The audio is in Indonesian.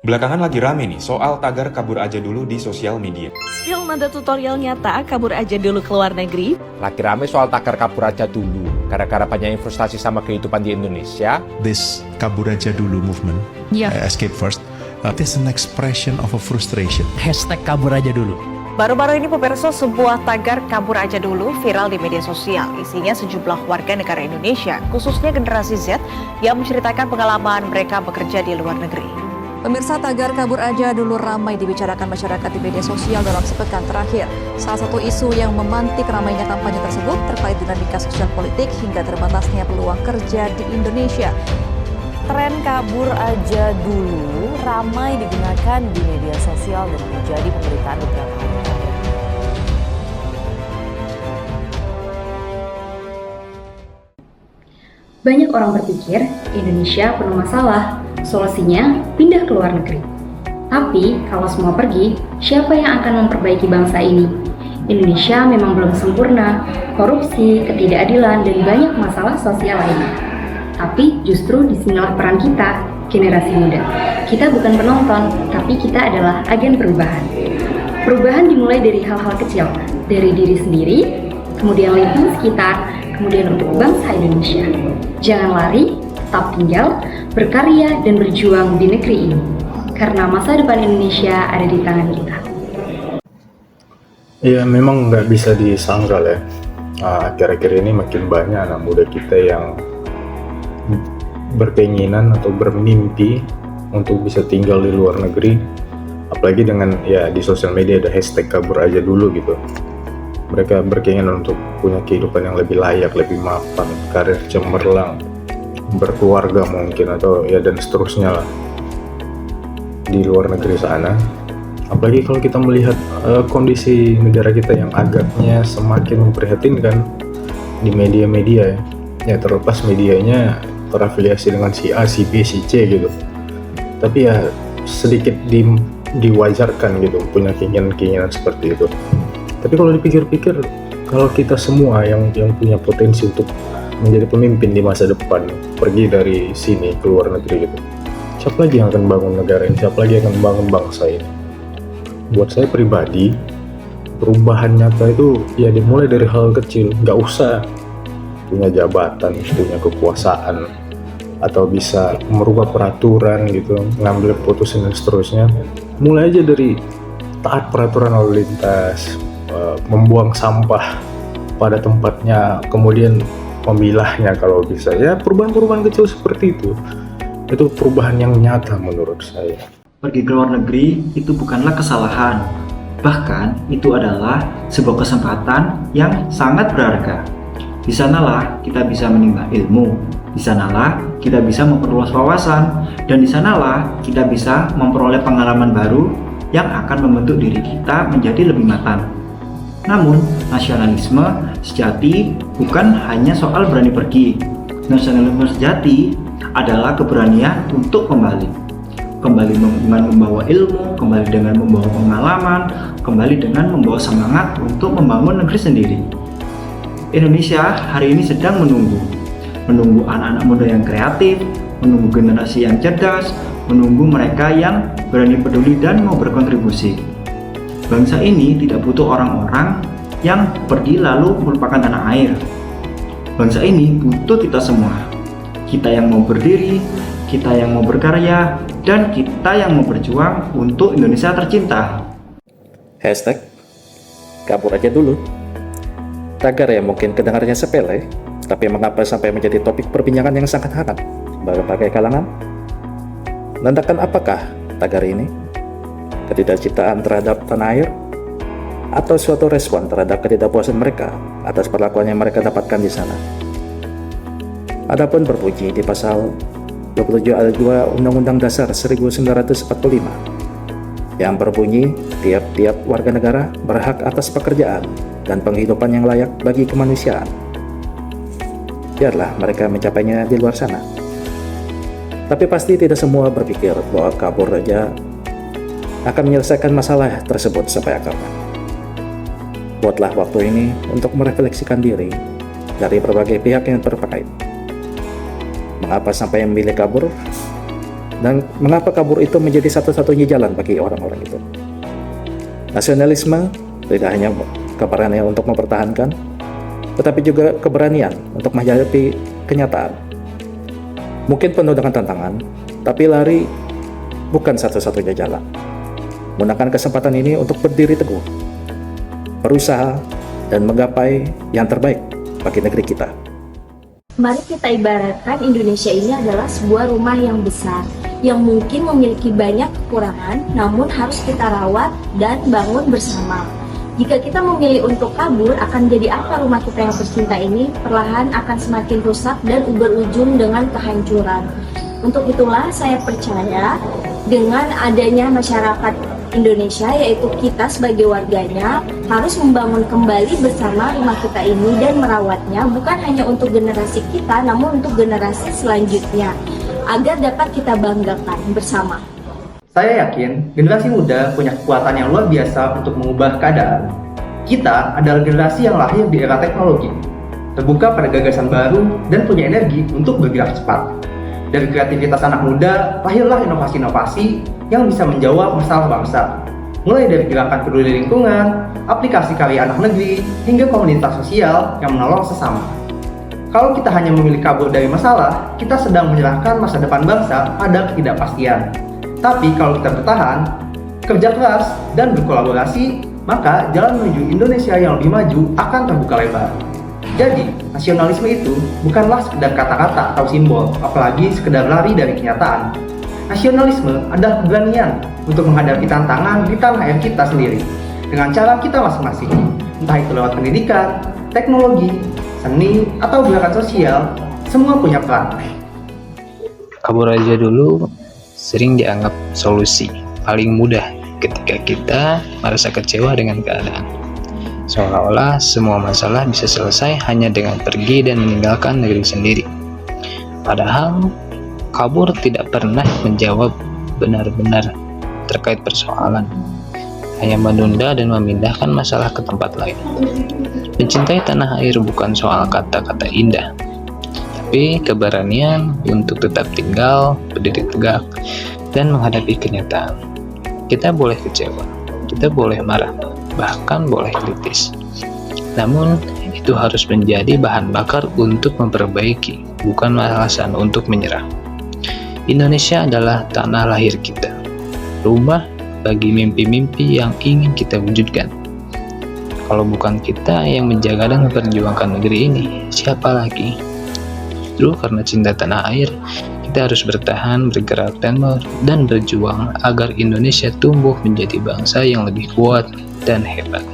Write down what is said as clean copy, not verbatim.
Belakangan lagi rame nih soal tagar kabur aja dulu di sosial media. Spill nada tutorial nyata kabur aja dulu ke luar negeri. Lagi rame soal tagar kabur aja dulu. Gara-gara banyak yang frustasi sama kehidupan di Indonesia. This kabur aja dulu movement, escape first, it is an expression of a frustration. Hashtag kabur aja dulu. Baru-baru ini pemirsa, sebuah tagar kabur aja dulu viral di media sosial. Isinya sejumlah warga negara Indonesia, khususnya generasi Z, yang menceritakan pengalaman mereka bekerja di luar negeri. Pemirsa, tagar kabur aja dulu ramai dibicarakan masyarakat di media sosial dalam sepekan terakhir. Salah satu isu yang memantik ramainya kampanye tersebut terkait dinamika sosial politik hingga terbatasnya peluang kerja di Indonesia. Tren kabur aja dulu ramai digunakan di media sosial dan menjadi pemberitaan beberapa hari terakhir. Banyak orang berpikir Indonesia penuh masalah, solusinya pindah ke luar negeri. Tapi kalau semua pergi, siapa yang akan memperbaiki bangsa ini? Indonesia memang belum sempurna, korupsi, ketidakadilan, dan banyak masalah sosial lainnya. Tapi justru disinilah peran kita, generasi muda. Kita bukan penonton, tapi kita adalah agen perubahan. Perubahan dimulai dari hal-hal kecil, dari diri sendiri, kemudian lingkungan sekitar, kemudian untuk bangsa Indonesia. Jangan lari, tetap tinggal, berkarya, dan berjuang di negeri ini. Karena masa depan Indonesia ada di tangan kita. Ya, memang nggak bisa disangkal ya. Akhir-akhir ini makin banyak anak muda kita yang berkeinginan atau bermimpi untuk bisa tinggal di luar negeri. Apalagi dengan ya di sosial media ada hashtag kabur aja dulu gitu. Mereka berkeinginan untuk punya kehidupan yang lebih layak, lebih mapan, karir cemerlang, berkeluarga mungkin, atau ya dan seterusnya lah di luar negeri sana. Apalagi kalau kita melihat kondisi negara kita yang agaknya semakin memprihatinkan di media-media ya, terlepas medianya terafiliasi dengan si A, si B, si C gitu, tapi ya sedikit diwajarkan gitu punya keinginan-keinginan seperti itu. Tapi kalau dipikir-pikir, kalau kita semua yang punya potensi untuk menjadi pemimpin di masa depan pergi dari sini ke luar negeri gitu, siapa lagi yang akan bangun negara ini, siapa lagi yang akan bangun bangsa ini? Buat saya pribadi, perubahan nyata itu ya dimulai dari hal kecil. Nggak usah punya jabatan, punya kekuasaan, atau bisa merubah peraturan gitu, ngambil keputusan dan seterusnya. Mulai aja dari taat peraturan lalu lintas, membuang sampah pada tempatnya, kemudian memilahnya kalau bisa. Ya, perubahan-perubahan kecil seperti itu perubahan yang nyata menurut saya. Pergi ke luar negeri itu bukanlah kesalahan, bahkan itu adalah sebuah kesempatan yang sangat berharga. Di sanalah kita bisa menimba ilmu, di sanalah kita bisa memperluas wawasan, dan di sanalah kita bisa memperoleh pengalaman baru yang akan membentuk diri kita menjadi lebih matang. Namun, nasionalisme sejati bukan hanya soal berani pergi. Nasionalisme sejati adalah keberanian untuk kembali dengan membawa ilmu, kembali dengan membawa pengalaman, kembali dengan membawa semangat untuk membangun negeri sendiri. Indonesia hari ini sedang menunggu anak-anak muda yang kreatif, menunggu generasi yang cerdas, menunggu mereka yang berani peduli dan mau berkontribusi. Bangsa ini tidak butuh orang-orang yang pergi lalu melupakan tanah air. Bangsa ini butuh kita semua. Kita yang mau berdiri, kita yang mau berkarya, dan kita yang mau berjuang untuk Indonesia tercinta. Hashtag kabur aja dulu. Tagar yang mungkin kedengarannya sepele, tapi mengapa sampai menjadi topik perbincangan yang sangat hangat berbagai kalangan? Menandakan apakah tagar ini? Ketidakcintaan terhadap tanah air, atau suatu respon terhadap ketidakpuasan mereka atas perlakuan yang mereka dapatkan di sana? Adapun berbunyi di pasal 27 ayat 2 Undang-Undang Dasar 1945 yang berbunyi tiap-tiap warga negara berhak atas pekerjaan dan penghidupan yang layak bagi kemanusiaan. Biarlah mereka mencapainya di luar sana. Tapi pasti tidak semua berpikir bahwa kabur aja akan menyelesaikan masalah tersebut sampai akarnya. Buatlah waktu ini untuk merefleksikan diri dari berbagai pihak yang terkait. Mengapa sampai memilih kabur? Dan mengapa kabur itu menjadi satu-satunya jalan bagi orang-orang itu? Nasionalisme tidak hanya keberanian untuk mempertahankan, tetapi juga keberanian untuk menghadapi kenyataan. Mungkin penuh dengan tantangan, tapi lari bukan satu-satunya jalan. Gunakan kesempatan ini untuk berdiri teguh, berusaha, dan menggapai yang terbaik bagi negeri kita. Mari kita ibaratkan Indonesia ini adalah sebuah rumah yang besar, yang mungkin memiliki banyak kekurangan, namun harus kita rawat dan bangun bersama. Jika kita memilih untuk kabur, akan jadi apa rumah kita yang tercinta ini? Perlahan akan semakin rusak dan berujung dengan kehancuran. Untuk itulah saya percaya dengan adanya masyarakat Indonesia, yaitu kita sebagai warganya, harus membangun kembali bersama rumah kita ini dan merawatnya, bukan hanya untuk generasi kita, namun untuk generasi selanjutnya, agar dapat kita banggakan bersama. Saya yakin generasi muda punya kekuatan yang luar biasa untuk mengubah keadaan. Kita adalah generasi yang lahir di era teknologi, terbuka pada gagasan baru dan punya energi untuk bergerak cepat. Dari kreativitas anak muda, lahirlah inovasi-inovasi yang bisa menjawab masalah bangsa. Mulai dari gerakan peduli lingkungan, aplikasi karya anak negeri, hingga komunitas sosial yang menolong sesama. Kalau kita hanya memilih kabur dari masalah, kita sedang menyerahkan masa depan bangsa pada ketidakpastian. Tapi kalau kita bertahan, kerja keras, dan berkolaborasi, maka jalan menuju Indonesia yang lebih maju akan terbuka lebar. Jadi, nasionalisme itu bukanlah sekedar kata-kata atau simbol, apalagi sekedar lari dari kenyataan. Nasionalisme adalah keberanian untuk menghadapi tantangan di tanah air kita sendiri, dengan cara kita masing-masing, entah itu lewat pendidikan, teknologi, seni, atau gerakan sosial, semua punya peran. Kabur aja dulu sering dianggap solusi paling mudah ketika kita merasa kecewa dengan keadaan. Seolah-olah semua masalah bisa selesai hanya dengan pergi dan meninggalkan negeri sendiri. Padahal, kabur tidak pernah menjawab benar-benar terkait persoalan, hanya menunda dan memindahkan masalah ke tempat lain. Mencintai tanah air bukan soal kata-kata indah, tapi keberanian untuk tetap tinggal, berdiri tegak, dan menghadapi kenyataan. Kita boleh kecewa, kita boleh marah, bahkan boleh kritis. Namun, itu harus menjadi bahan bakar untuk memperbaiki, bukan alasan untuk menyerah. Indonesia adalah tanah lahir kita, rumah bagi mimpi-mimpi yang ingin kita wujudkan. Kalau bukan kita yang menjaga dan memperjuangkan negeri ini, siapa lagi? Justru karena cinta tanah air, kita harus bertahan, bergerak, dan berjuang agar Indonesia tumbuh menjadi bangsa yang lebih kuat dan hebat.